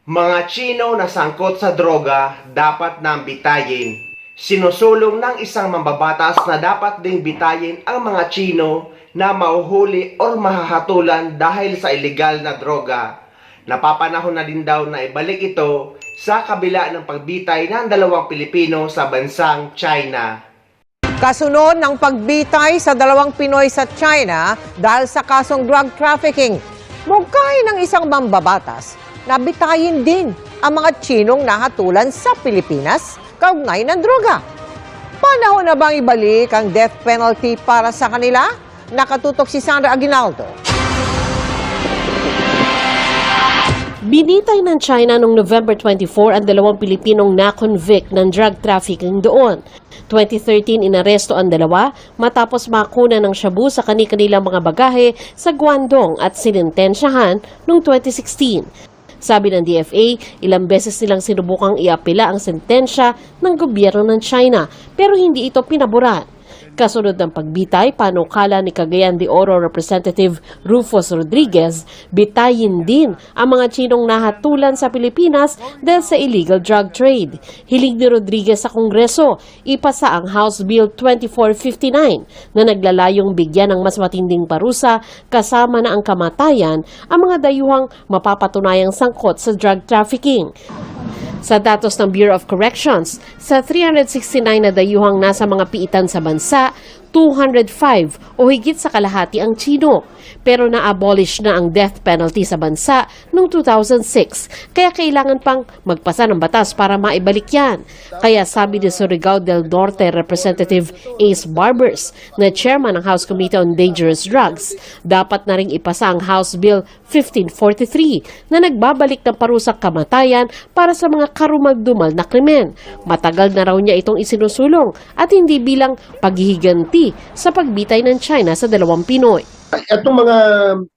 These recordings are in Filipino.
Mga Chino na sangkot sa droga dapat nang bitayin. Sinusulong ng isang mambabatas na dapat ding bitayin ang mga Chino na mahuhuli o mahahatulan dahil sa ilegal na droga. Napapanahon na din daw na ibalik ito sa kabila ng pagbitay ng dalawang Pilipino sa bansang China. Kasunod ng pagbitay sa dalawang Pinoy sa China dahil sa kasong drug trafficking, mungkahi ng isang mambabatas na bitayin din ang mga Chinong nahatulan sa Pilipinas kaugnay ng droga. Panahon na bang ibalik ang death penalty para sa kanila? Nakatutok si Sandra Aguinaldo. Binitay ng China noong November 24 ang dalawang Pilipinong na-convict ng drug trafficking doon. 2013 inaresto ang dalawa matapos makuna ng shabu sa kanilang mga bagahe sa Guangdong at sinintensyahan noong 2016. Sabi ng DFA, ilang beses nilang sinubukang iapila ang sentensya ng gobyerno ng China pero hindi ito pinaboran. Kasunod ng pagbitay, panukala ni Cagayan de Oro Representative Rufus Rodriguez, bitayin din ang mga Chinong nahatulan sa Pilipinas dahil sa illegal drug trade. Hiling ni Rodriguez sa Kongreso, ipasa ang House Bill 2459 na naglalayong bigyan ng mas matinding parusa kasama na ang kamatayan ang mga dayuhang mapapatunayang sangkot sa drug trafficking. Sa datos ng Bureau of Corrections, sa 369 na dayuhang nasa mga piitan sa bansa, 205 o higit sa kalahati ang Chino. Pero na-abolish na ang death penalty sa bansa noong 2006, kaya kailangan pang magpasa ng batas para maibalik yan. Kaya sabi ni Surigao del Norte Representative Ace Barbers, na chairman ng House Committee on Dangerous Drugs, dapat na ring ipasa ang House Bill 1543 na nagbabalik ng parusang kamatayan para sa mga karumagdumal na krimen. Matagal na raw niya itong isinusulong at hindi bilang paghihiganti sa pagbitay ng China sa dalawang Pinoy. Itong mga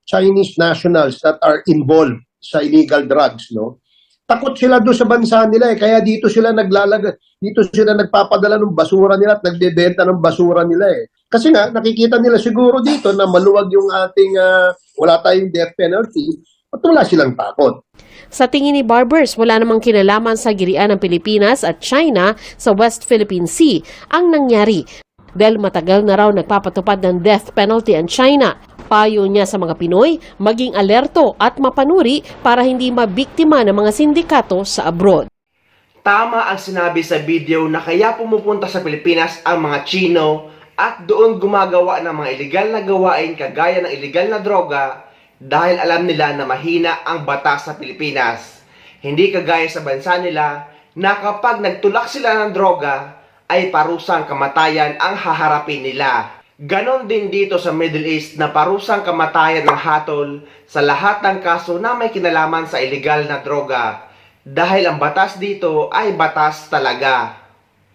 Chinese nationals that are involved sa illegal drugs, no? Takot sila doon sa bansa nila kaya dito sila nagpapadala ng basura nila at nagbebenta ng basura nila Kasi nga nakikita nila siguro dito na maluwag yung ating wala tayong death penalty at wala silang takot. Sa tingin ni Barbers, wala namang kinalaman sa girian ng Pilipinas at China sa West Philippine Sea ang nangyari. Dahil matagal na raw nagpapatupad ng death penalty ang China. Payo niya sa mga Pinoy, maging alerto at mapanuri para hindi mabiktima ng mga sindikato sa abroad. Tama ang sinabi sa video na kaya pumupunta sa Pilipinas ang mga Chino at doon gumagawa ng mga ilegal na gawain kagaya ng ilegal na droga dahil alam nila na mahina ang batas sa Pilipinas. Hindi kagaya sa bansa nila na kapag nagtulak sila ng droga ay parusang kamatayan ang haharapin nila. Ganon din dito sa Middle East na parusang kamatayan ng hatol sa lahat ng kaso na may kinalaman sa ilegal na droga. Dahil ang batas dito ay batas talaga.